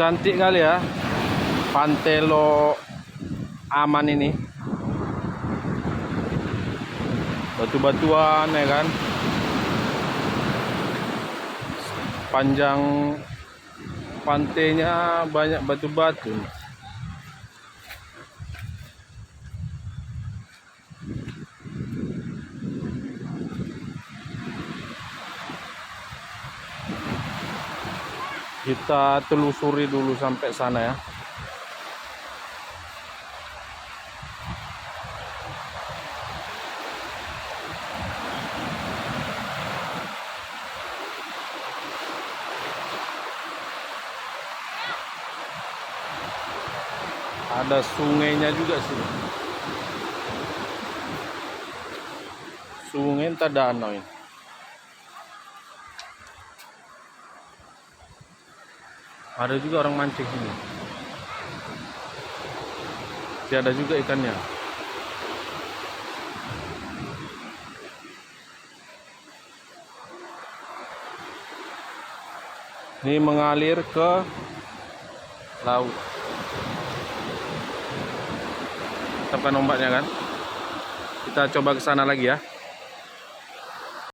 Cantik kali ya Pantai Lo Aman ini. Batu-batuan ya kan. Panjang pantainya banyak batu-batu. Kita telusuri dulu sampai sana ya. Ada sungainya juga sih. Sungai entah danau ini. Ada juga orang mancing sini. Ada juga ikannya. Ini mengalir ke laut. Tetapkan ombaknya kan. Kita coba ke sana lagi ya.